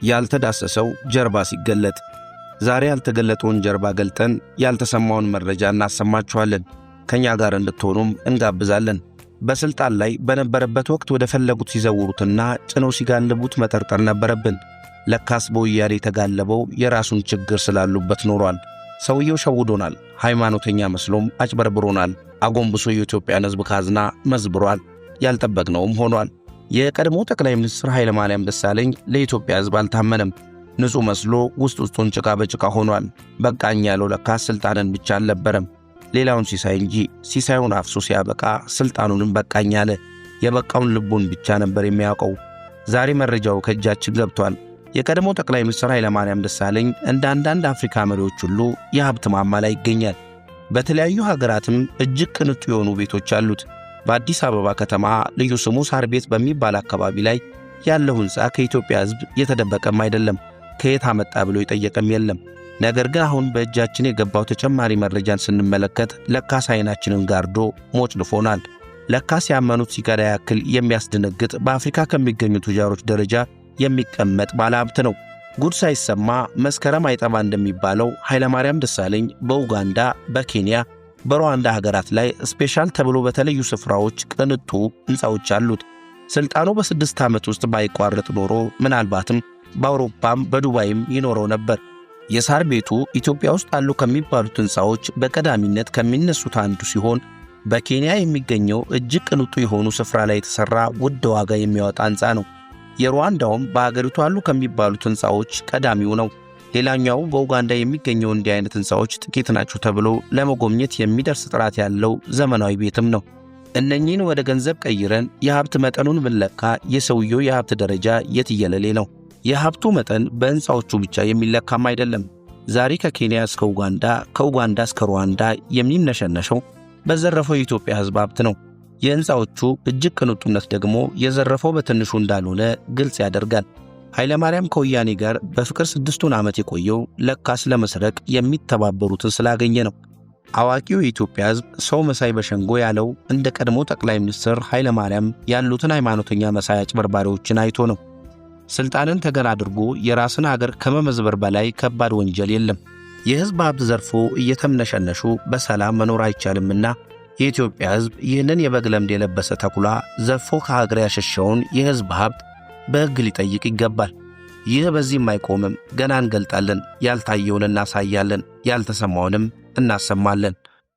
ያልተዳሰሰው ጀርባ ሲገለጥ። ዛሬ ያልተገለጠውን ጀርባ ገልጠን ያልተሰማውን መረጃ እናሰማችኋለን። ከኛ ጋር እንድትሆኑም እንጋብዛለን። በስልጣን ላይ በነበረበት ወቅት ወደ ፈለጉት ሲዘውሩትና ጭነው ሲጋልቡት መጠርጠር ነበረብን። ለካስ በወያኔ የተጋለበው የራሱን ችግር ስላሉበት ኖሯል። ሰውየው ሸውዶናል። ሃይማኖተኛ መስሎም አጭበርብሮናል። አጎንብሶ የኢትዮጵያን ሕዝብ ካዝና መዝብሯል። ያልጠበቅነውም ሆኗል። የቀድሞ ጠቅላይ ሚኒስትር ኃይለማርያም ደሳለኝ ለኢትዮጵያ ሕዝብ አልታመነም። ንጹሕ መስሎ ውስጡን ጭቃ በጭቃ ሆኗል። በቃኝ ያለው ለካስ ስልጣንን ብቻ አልነበረም፣ ሌላውን ሲሳይ እንጂ። ሲሳዩን አፍሶ ሲያበቃ ስልጣኑንም በቃኝ አለ። የበቃውን ልቡን ብቻ ነበር የሚያውቀው። ዛሬ መረጃው ከእጃችን ገብቷል። የቀድሞ ጠቅላይ ሚኒስትር ኃይለማርያም ደሳለኝ እንደ አንዳንድ አፍሪካ መሪዎች ሁሉ የሀብት ማማ ላይ ይገኛል። በተለያዩ ሀገራትም እጅግ ቅንጡ የሆኑ ቤቶች አሉት። በአዲስ አበባ ከተማ ልዩ ስሙ ሳር ቤት በሚባል አካባቢ ላይ ያለው ሕንፃ ከኢትዮጵያ ሕዝብ የተደበቀም አይደለም። ከየት አመጣ ብሎ የጠየቀም የለም። ነገር ግን አሁን በእጃችን የገባው ተጨማሪ መረጃን ስንመለከት ለካስ አይናችንን ጋርዶ ሞጭልፎናል። ለካስ ያመኑት ሲጋዳ ያክል የሚያስደነግጥ በአፍሪካ ከሚገኙ ቱጃሮች ደረጃ የሚቀመጥ ባለሀብት ነው። ጉድ ሳይሰማ መስከረም አይጠባ እንደሚባለው ኃይለማርያም ደሳለኝ በኡጋንዳ፣ በኬንያ፣ በሩዋንዳ ሀገራት ላይ ስፔሻል ተብሎ በተለዩ ስፍራዎች ቅንጡ ሕንፃዎች አሉት። ስልጣኑ በ6 ዓመት ውስጥ ባይቋረጥ ኖሮ ምናልባትም በአውሮፓም በዱባይም ይኖረው ነበር። የሳር ቤቱ ኢትዮጵያ ውስጥ አሉ ከሚባሉት ሕንፃዎች በቀዳሚነት ከሚነሱት አንዱ ሲሆን በኬንያ የሚገኘው እጅግ ቅንጡ የሆኑ ስፍራ ላይ የተሰራ ውድ ዋጋ የሚያወጣ ሕንፃ ነው። የሩዋንዳውም በአገሪቱ አሉ ከሚባሉት ሕንፃዎች ቀዳሚው ነው። ሌላኛው በኡጋንዳ የሚገኘው እንዲህ አይነት ሕንፃዎች ጥቂት ናቸው ተብሎ ለመጎብኘት የሚደርስ ጥራት ያለው ዘመናዊ ቤትም ነው። እነኚህን ወደ ገንዘብ ቀይረን የሀብት መጠኑን ብንለካ የሰውየው የሀብት ደረጃ የትየለሌ ነው። የሀብቱ መጠን በሕንፃዎቹ ብቻ የሚለካም አይደለም። ዛሬ ከኬንያ እስከ ኡጋንዳ፣ ከኡጋንዳ እስከ ሩዋንዳ የሚነሸነሸው በዘረፈው የኢትዮጵያ ሕዝብ ሀብት ነው። የሕንፃዎቹ እጅግ ቅንጡነት ደግሞ የዘረፈው በትንሹ እንዳልሆነ ግልጽ ያደርጋል። ኃይለማርያም ከወያኔ ጋር በፍቅር 6 ዓመት የቆየው ለካስ ለመስረቅ የሚተባበሩትን ስላገኘ ነው። አዋቂው የኢትዮጵያ ሕዝብ ሰው መሳይ በሸንጎ ያለው እንደ ቀድሞ ጠቅላይ ሚኒስትር ኃይለማርያም ያሉትን ሃይማኖተኛ መሳይ አጭበርባሪዎችን አይቶ ነው። ስልጣንን ተገን አድርጎ የራስን አገር ከመመዝበር በላይ ከባድ ወንጀል የለም። የሕዝብ ሀብት ዘርፎ እየተምነሸነሹ በሰላም መኖር አይቻልምና የኢትዮጵያ ሕዝብ ይህንን የበግ ለምድ የለበሰ ተኩላ ዘርፎ ከሀገር ያሸሸውን የሕዝብ ሀብት በሕግ ሊጠይቅ ይገባል። ይህ በዚህም አይቆምም። ገና እንገልጣለን። ያልታየውን እናሳያለን፣ ያልተሰማውንም እናሰማለን።